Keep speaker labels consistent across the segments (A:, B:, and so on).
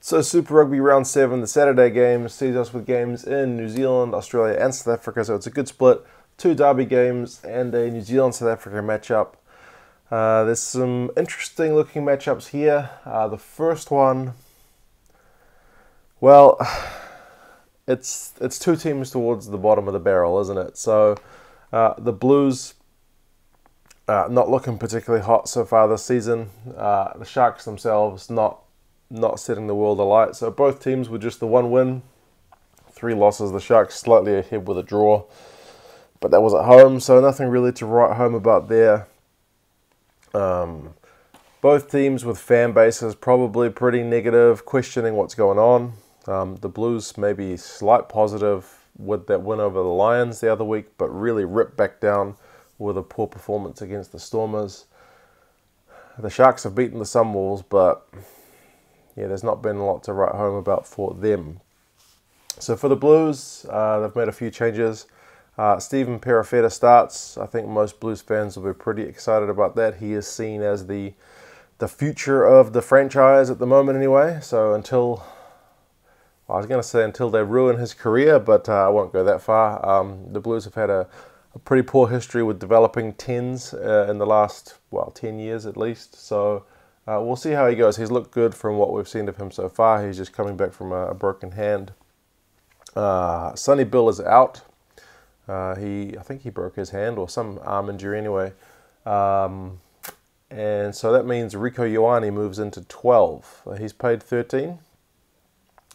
A: So Super Rugby Round 7, the Saturday game, sees us with games in New Zealand, Australia and South Africa, so it's a good split. 2 derby games and a New Zealand-South Africa matchup. There's some interesting looking matchups here. The first one, well, it's two teams towards the bottom of the barrel, isn't it? So the Blues not looking particularly hot so far this season. The Sharks themselves not setting the world alight. So both teams with just the 1 win, 3 losses. The Sharks slightly ahead with a draw, but that was at home, so nothing really to write home about there. Both teams with fan bases probably pretty negative, questioning what's going on. The Blues maybe slight positive with that win over the Lions the other week, but really ripped back down with a poor performance against the Stormers. The Sharks have beaten the Sunwolves, but yeah, there's not been a lot to write home about for them. So for the Blues, they've made a few changes. Stephen Perofeta starts. I think most Blues fans will be pretty excited about that. He is seen as the future of the franchise at the moment anyway. So until they ruin his career, but I won't go that far. The Blues have had a pretty poor history with developing 10s in the last, 10 years at least. So we'll see how he goes. He's looked good from what we've seen of him so far. He's just coming back from a broken hand. Sonny Bill is out. I think he broke his hand or some arm injury anyway. And so that means Rieko Ioane moves into 12. He's paid 13,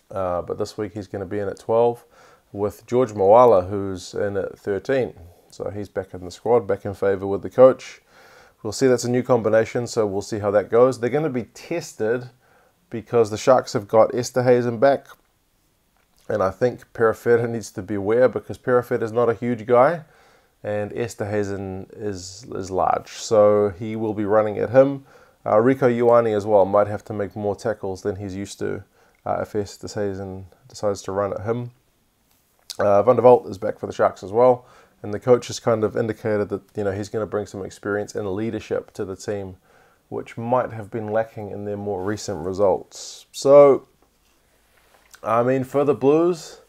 A: but this week he's going to be in at 12 with George Moala, who's in at 13. So he's back in the squad, back in favour with the coach. We'll see, that's a new combination, so we'll see how that goes. They're going to be tested because the Sharks have got Esterhuizen back. And I think Perofeta needs to be aware because Perofeta is not a huge guy and Esterhuizen is large. So he will be running at him. Rieko Ioane as well might have to make more tackles than he's used to if Esterhuizen decides to run at him. Van der Walt is back for the Sharks as well. And the coach has kind of indicated that he's going to bring some experience and leadership to the team, which might have been lacking in their more recent results. So, I mean, for the Blues,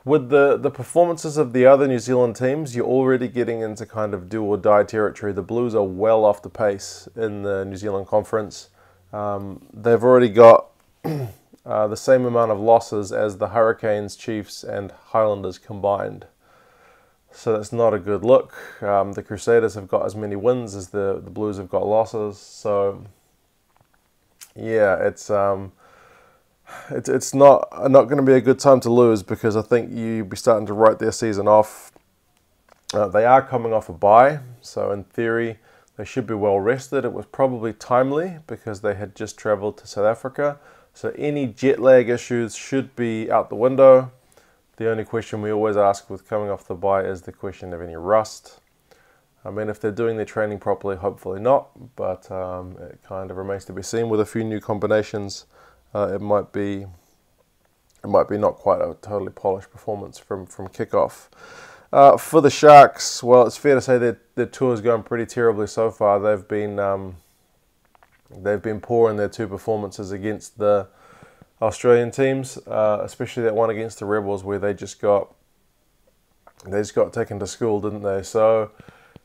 A: with the performances of the other New Zealand teams, you're already getting into kind of do-or-die territory. The Blues are well off the pace in the New Zealand Conference. They've already got the same amount of losses as the Hurricanes, Chiefs, and Highlanders combined. So that's not a good look. The Crusaders have got as many wins as the Blues have got losses. So, yeah, it's not going to be a good time to lose because I think you'll be starting to write their season off. They are coming off a bye, so in theory they should be well rested. It was probably timely because they had just travelled to South Africa, so any jet lag issues should be out the window. The only question we always ask with coming off the bye is the question of any rust. I mean, if they're doing their training properly, hopefully not, but it kind of remains to be seen. With a few new combinations, it might be not quite a totally polished performance from kickoff. For the Sharks, well, it's fair to say that their tour is going pretty terribly so far. They've been poor in their 2 performances against the Australian teams, especially that one against the Rebels where they just got taken to school, didn't they? So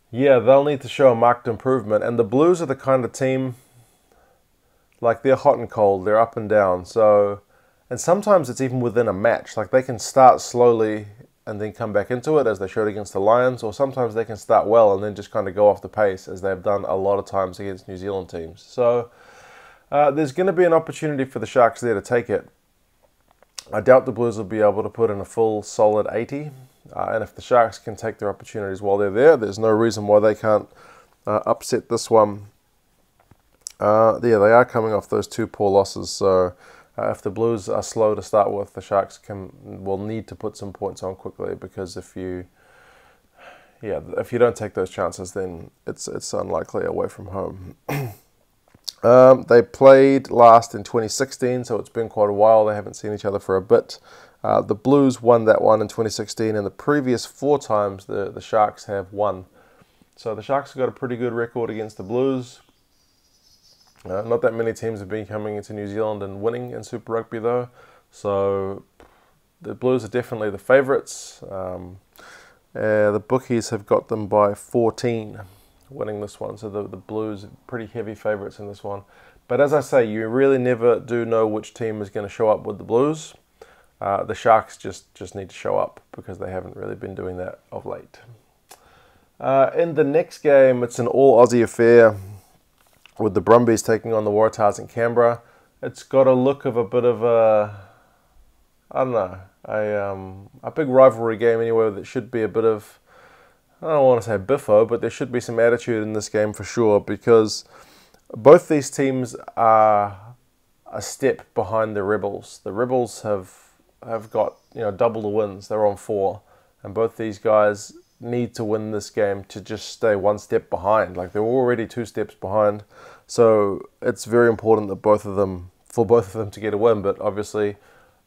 A: yeah, they'll need to show a marked improvement. And the Blues are the kind of team, like, they're hot and cold, they're up and down. So, and sometimes it's even within a match. Like, they can start slowly and then come back into it, as they showed against the Lions, or sometimes they can start well and then just kind of go off the pace, as they've done a lot of times against New Zealand teams. So there's going to be an opportunity for the Sharks there to take it. I doubt the Blues will be able to put in a full solid 80. And if the Sharks can take their opportunities while they're there, there's no reason why they can't upset this one. Yeah, they are coming off those 2 poor losses. So if the Blues are slow to start with, the Sharks will need to put some points on quickly, because if you don't take those chances, then it's unlikely away from home. They played last in 2016, so it's been quite a while. They haven't seen each other for a bit. The Blues won that one in 2016, and the previous 4 times the Sharks have won. So the Sharks have got a pretty good record against the Blues. Not that many teams have been coming into New Zealand and winning in Super Rugby though, so the Blues are definitely the favourites. The bookies have got them by 14 winning this one, so the Blues are pretty heavy favourites in this one. But as I say, you really never do know which team is going to show up with the Blues. The Sharks just need to show up because they haven't really been doing that of late. In the next game, it's an all-Aussie affair with the Brumbies taking on the Waratahs in Canberra. It's got a look of a bit of a, I don't know, a big rivalry game anyway that should be a bit of, I don't want to say biffo, but there should be some attitude in this game for sure, because both these teams are a step behind the Rebels. The Rebels have got, double the wins. They're on 4, and both these guys need to win this game to just stay one step behind. Like, they're already 2 steps behind, so it's very important that both of them to get a win. But obviously,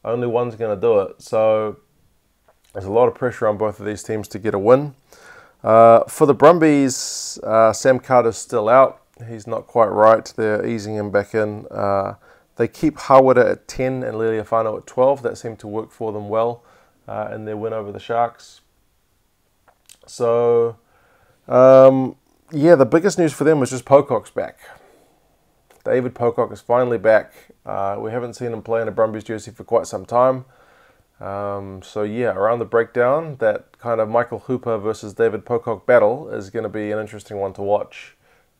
A: only one's going to do it. So there's a lot of pressure on both of these teams to get a win. For the Brumbies, Sam Carter's still out. He's not quite right. They're easing him back in. They keep Hawara at 10 and Lealiafano at 12. That seemed to work for them well in their win over the Sharks. So, the biggest news for them was just Pocock's back. David Pocock is finally back. We haven't seen him play in a Brumbies jersey for quite some time. Around the breakdown, that kind of Michael Hooper versus David Pocock battle is going to be an interesting one to watch.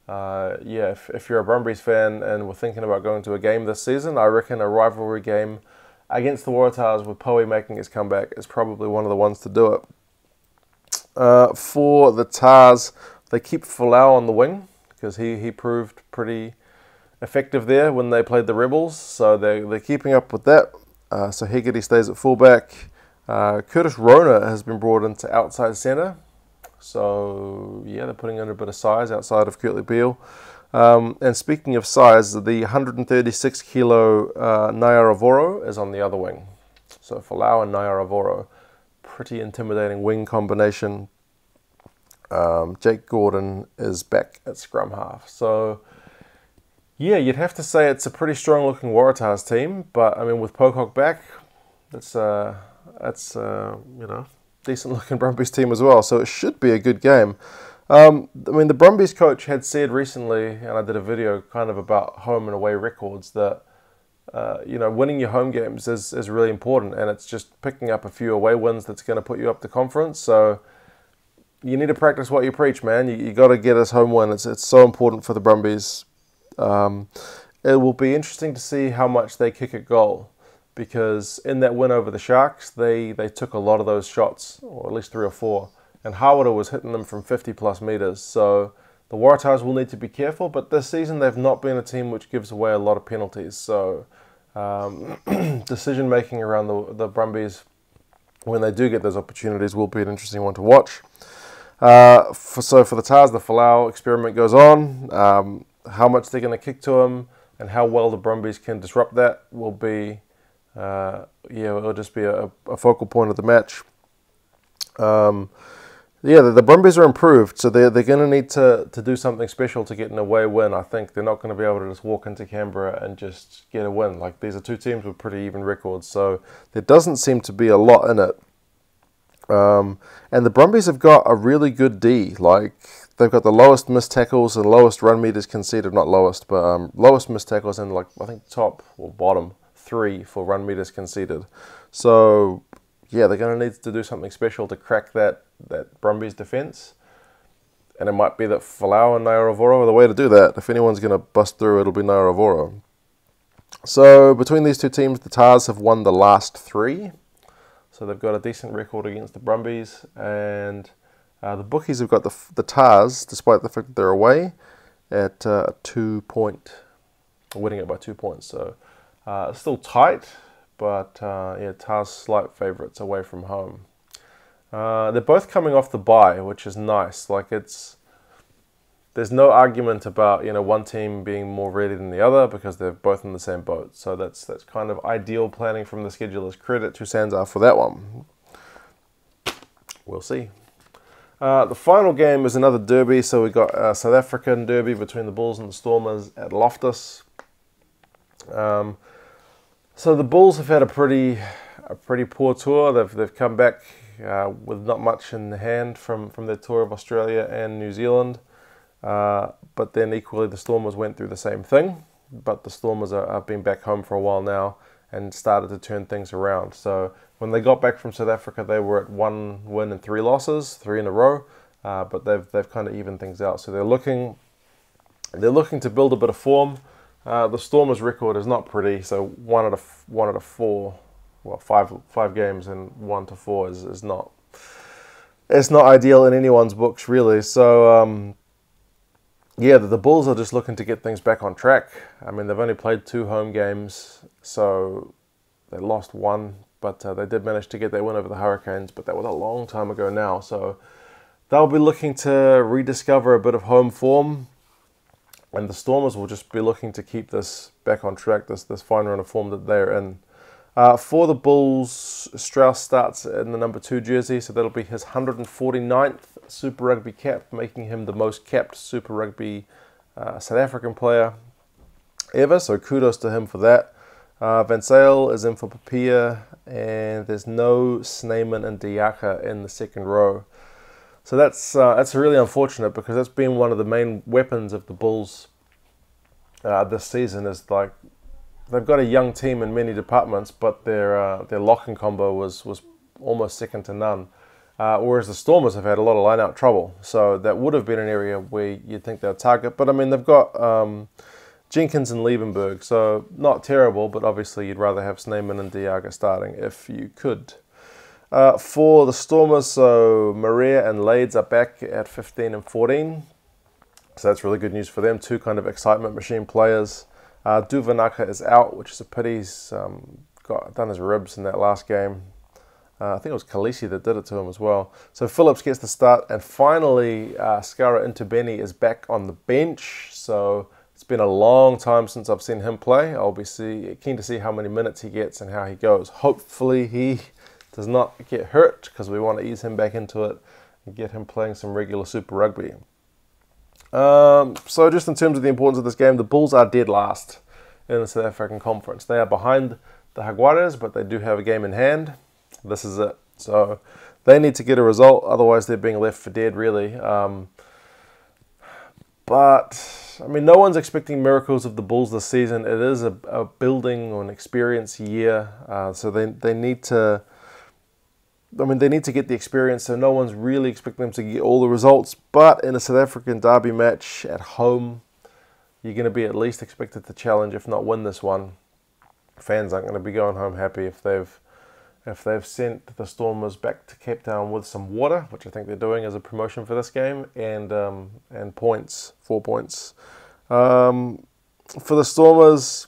A: If you're a Brumbies fan and we're thinking about going to a game this season, I reckon a rivalry game against the Waratahs with Poe making his comeback is probably one of the ones to do it. For the Tars, they keep Folau on the wing because he proved pretty effective there when they played the Rebels, so they're keeping up with that. So Hegarty stays at fullback. Curtis Rona has been brought into outside centre. So, they're putting in a bit of size outside of Kurtley Beale. And speaking of size, the 136 kilo Naiyaravoro is on the other wing. So Folau and Naiyaravoro, pretty intimidating wing combination. Jake Gordon is back at scrum half. So, you'd have to say it's a pretty strong-looking Waratahs team. But, with Pocock back, that's decent-looking Brumbies team as well, so it should be a good game. The Brumbies coach had said recently, and I did a video kind of about home and away records, that winning your home games is really important, and it's just picking up a few away wins that's going to put you up to conference. So you need to practice what you preach, man. You got to get us home win. It's so important for the Brumbies. It will be interesting to see how much they kick at goal, because in that win over the Sharks, they took a lot of those shots, or at least 3 or 4, and Hawara was hitting them from 50 plus metres. So the Waratahs will need to be careful, but this season they've not been a team which gives away a lot of penalties. So decision making around the Brumbies when they do get those opportunities will be an interesting one to watch. For the Tars, the Folau experiment goes on. How much they're going to kick to him and how well the Brumbies can disrupt that will be it'll just be a focal point of the match. The Brumbies are improved, so they're going to need to do something special to get an away win. I think they're not going to be able to just walk into Canberra and just get a win. Like, these are 2 teams with pretty even records, so there doesn't seem to be a lot in it. And the Brumbies have got a really good D. Like, they've got the lowest missed tackles and lowest run meters conceded, not lowest, but lowest missed tackles and, I think top or bottom 3 for run meters conceded. So, they're going to need to do something special to crack that Brumbies defence. And it might be that Folau and Naiyaravoro are the way to do that. If anyone's going to bust through, it'll be Naiyaravoro. So, between these 2 teams, the Tars have won the last 3. So, they've got a decent record against the Brumbies. And the bookies have got the Tars, despite the fact that they're away, at 2 point, winning it by 2 points. So, still tight, but Tars slight favourites away from home. They're both coming off the bye, which is nice. There's no argument about one team being more ready than the other because they're both in the same boat. So that's kind of ideal planning from the schedulers. Credit to Sanzar for that one. We'll see. The final game is another derby, so we got a South African derby between the Bulls and the Stormers at Loftus. So the Bulls have had a pretty poor tour. They've come back with not much in the hand from their tour of Australia and New Zealand. But then equally the Stormers went through the same thing. But the Stormers have been back home for a while now and started to turn things around. So when they got back from South Africa, they were at 1 win and 3 losses, 3 in a row. But they've kind of evened things out. So they're looking to build a bit of form. The Stormers' record is not pretty. So 1 out of 4, well, five games and 1 to 4 is not. It's not ideal in anyone's books, really. So yeah, the Bulls are just looking to get things back on track. I mean, they've only played 2 home games, so they lost 1, but they did manage to get their win over the Hurricanes, but that was a long time ago now. So they'll be looking to rediscover a bit of home form, and the Stormers will just be looking to keep this back on track, this fine run of form that they're in. For the Bulls, Strauss starts in the number 2 jersey, so that'll be his 149th Super Rugby cap, making him the most capped Super Rugby South African player ever, so kudos to him for that. Van Zyl is in for Papia, and there's no Snyman and Diaka in the second row. So that's really unfortunate, because that's been one of the main weapons of the Bulls this season. Is like they've got a young team in many departments, but their locking combo was almost second to none. Whereas the Stormers have had a lot of line-out trouble, so that would have been an area where you'd think they'll target. But I mean, they've got Jenkins and Liebenberg, so not terrible, but obviously you'd rather have Snyman and Diaga starting if you could. For the Stormers, so Maria and Lades are back at 15 and 14, so that's really good news for them. 2 kind of excitement machine players. Duvanaka is out, which is a pity. He's done his ribs in that last game. I think it was Khaleesi that did it to him as well. So Phillips gets the start, and finally Skara Intubeni is back on the bench. So it's been a long time since I've seen him play. I'll be keen to see how many minutes he gets and how he goes. Hopefully he does not get hurt, because we want to ease him back into it and get him playing some regular Super Rugby. So just in terms of the importance of this game, the Bulls are dead last in the South African Conference. They are behind the Jaguares, but they do have a game in hand. This is it. So they need to get a result, otherwise they're being left for dead, really. But, I mean, no one's expecting miracles of the Bulls this season. It is a building or an experience year, so they need to... I mean, they need to get the experience, so no one's really expecting them to get all the results. But in a South African derby match at home, you're going to be at least expected to challenge, if not win this one. Fans aren't going to be going home happy if they've sent the Stormers back to Cape Town with some water, which I think they're doing as a promotion for this game, and points, 4 points. For the Stormers,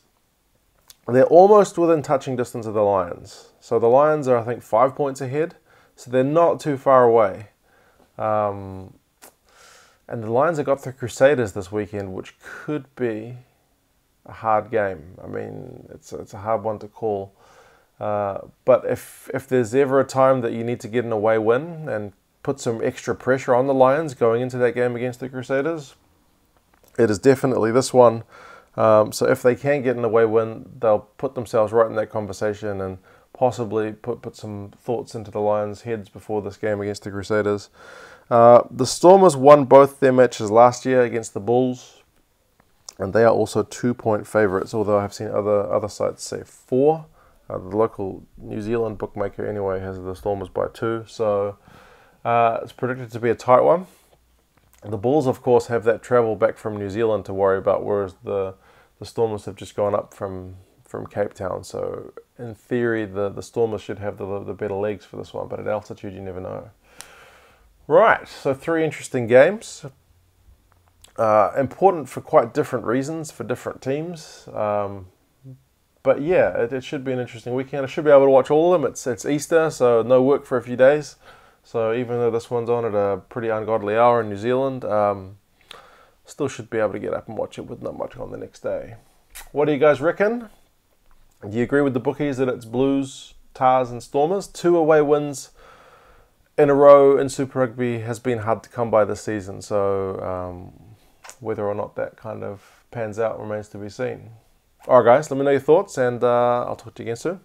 A: they're almost within touching distance of the Lions. So the Lions are, I think, 5 points ahead, so they're not too far away. And the Lions have got the Crusaders this weekend, which could be a hard game. I mean, it's a hard one to call. But if there's ever a time that you need to get an away win and put some extra pressure on the Lions going into that game against the Crusaders, it is definitely this one. So if they can get an away win, they'll put themselves right in that conversation and possibly put some thoughts into the Lions' heads before this game against the Crusaders. The Stormers won both their matches last year against the Bulls, and they are also 2-point favourites, although I've seen other sites say 4. The local New Zealand bookmaker anyway has the Stormers by 2, so it's predicted to be a tight one. The Bulls, of course, have that travel back from New Zealand to worry about, whereas the Stormers have just gone up from Cape Town. So in theory, the Stormers should have the better legs for this one, but at altitude you never know. Right, so 3 interesting games. Important for quite different reasons for different teams. But yeah, it should be an interesting weekend. I should be able to watch all of them. It's Easter, so no work for a few days. So even though this one's on at a pretty ungodly hour in New Zealand, still should be able to get up and watch it with not much on the next day. What do you guys reckon? Do you agree with the bookies that it's Blues, Tars and Stormers? 2 away wins in a row in Super Rugby has been hard to come by this season. So whether or not that kind of pans out remains to be seen. Alright guys, let me know your thoughts, and I'll talk to you again soon.